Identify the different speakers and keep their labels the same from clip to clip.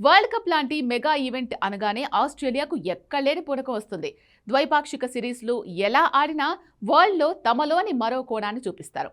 Speaker 1: World cup లాంటి mega event అనగానే ఆస్ట్రేలియాకు ఎక్కడలేని పూనకం వస్తుంది. ద్వైపాక్షిక సిరీస్లు ఎలా ఆడినా వరల్డ్లో తమలోని మరో కోణాన్ని చూపిస్తారు.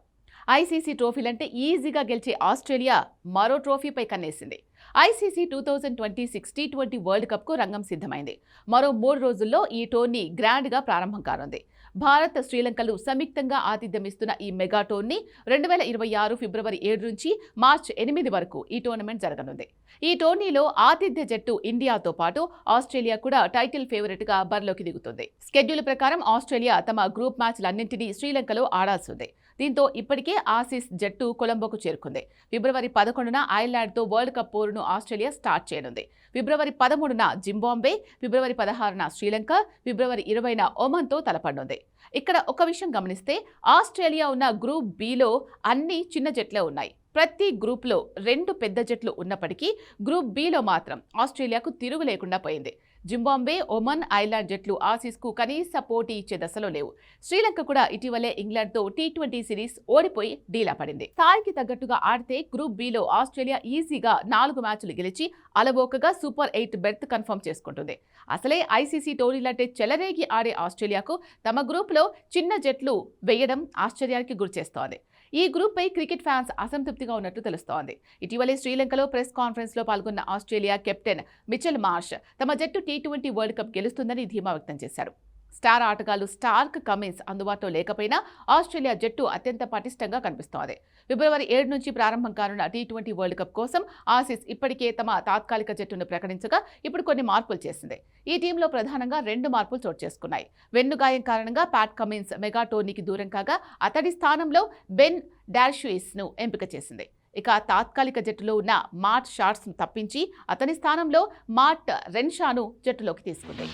Speaker 1: ఐసీసీ ట్రోఫీలంటే ఈజీగా గెలిచే ఆస్ట్రేలియా మరో ట్రోఫీపై కన్నేసింది. ఐసీసీ 2026 టీ20 వరల్డ్ కప్కు రంగం సిద్ధమైంది. మరో 3 రోజుల్లో ఈ టోర్నీ గ్రాండ్గా ప్రారంభం కానుంది. భారత్, శ్రీలంకలు సంయుక్తంగా ఆతిథ్యమిస్తున్న ఈ మెగా టోర్నీ 2026 ఫిబ్రవరి 7 నుంచి మార్చి 8 వరకు ఈ టోర్నమెంట్ జరగనుంది. ఈ టోర్నీలో ఆతిథ్య జట్టు ఇండియాతో పాటు ఆస్ట్రేలియా కూడా టైటిల్ ఫేవరెట్గా బరిలోకి దిగుతుంది. స్కెడ్యూల్ ప్రకారం ఆస్ట్రేలియా తమ గ్రూప్ మ్యాచ్లన్నింటినీ శ్రీలంకలో ఆడాల్సిందే. దీంతో ఇప్పటికే ఆసీస్ జట్టు కొలంబోకు చేరుకుంది. ఫిబ్రవరి 11న ఐర్లాండ్తో వరల్డ్ కప్ పోరును ఆస్ట్రేలియా స్టార్ట్ చేయనుంది. ఫిబ్రవరి 13న జింబాబ్వే, ఫిబ్రవరి 16న శ్రీలంక, ఫిబ్రవరి 20న ఒమన్తో తలపడనుంది. ఇక్కడ ఒక విషయం గమనిస్తే ఆస్ట్రేలియా ఉన్న గ్రూప్ బిలో అన్ని చిన్న జట్లే ఉన్నాయి. ప్రతి గ్రూప్లో 2 పెద్ద జట్లు ఉన్నప్పటికీ గ్రూప్ బిలో మాత్రం ఆస్ట్రేలియాకు తిరుగు లేకుండా పోయింది. జింబాబ్వే, ఒమన్, ఐర్లాండ్ జట్లు ఆసీస్కు కనీస పోటీ ఇచ్చే దశలో లేవు. శ్రీలంక కూడా ఇటీవలే ఇంగ్లాండ్తో టీ20 సిరీస్ ఓడిపోయి డీలా పడింది. స్థాయికి తగ్గట్టుగా ఆడితే గ్రూప్ బిలో ఆస్ట్రేలియా ఈజీగా 4 మ్యాచ్లు గెలిచి అలవోకగా సూపర్ 8 బెర్త్ కన్ఫర్మ్ చేసుకుంటుంది. అసలే ఐసీసీ టోర్నీలంటే చెలరేగి ఆడే ఆస్ట్రేలియాకు తమ గ్రూప్లో చిన్న జట్లు వేయడం ఆశ్చర్యానికి గురిచేస్తోంది. ఈ గ్రూప్పై క్రికెట్ ఫ్యాన్స్ అసంతృప్తిగా ఉన్నట్టు తెలుస్తోంది. ఇటీవలే శ్రీలంకలో ప్రెస్ కాన్ఫరెన్స్లో పాల్గొన్న ఆస్ట్రేలియా కెప్టెన్ మిచెల్ మార్ష్ తమ జట్టు టీ20 వరల్డ్ కప్ గెలుస్తుందని ధీమా వ్యక్తం చేశారు. స్టార్ ఆటగాళ్లు స్టార్క్ కమిన్స్ అందుబాటులో లేకపోయినా ఆస్ట్రేలియా జట్టు అత్యంత పటిష్టంగా కనిపిస్తోంది. ఫిబ్రవరి 7 నుంచి ప్రారంభం కానున్న టీ20 వరల్డ్ కప్ కోసం ఆసీస్ ఇప్పటికే తమ తాత్కాలిక జట్టును ప్రకటించగా ఇప్పుడు కొన్ని మార్పులు చేసింది. ఈ టీంలో ప్రధానంగా 2 మార్పులు చోటు చేసుకున్నాయి. వెన్నుగాయం కారణంగా ప్యాట్ కమిన్స్ మెగా టోర్నీకి దూరం కాగా అతడి స్థానంలో బెన్ డార్షుయిస్ను ఎంపిక చేసింది. ఇక తాత్కాలిక జట్టులో ఉన్న మాట్ షార్ట్స్ను తప్పించి అతని స్థానంలో మాట్ రెన్షాను జట్టులోకి తీసుకుంది.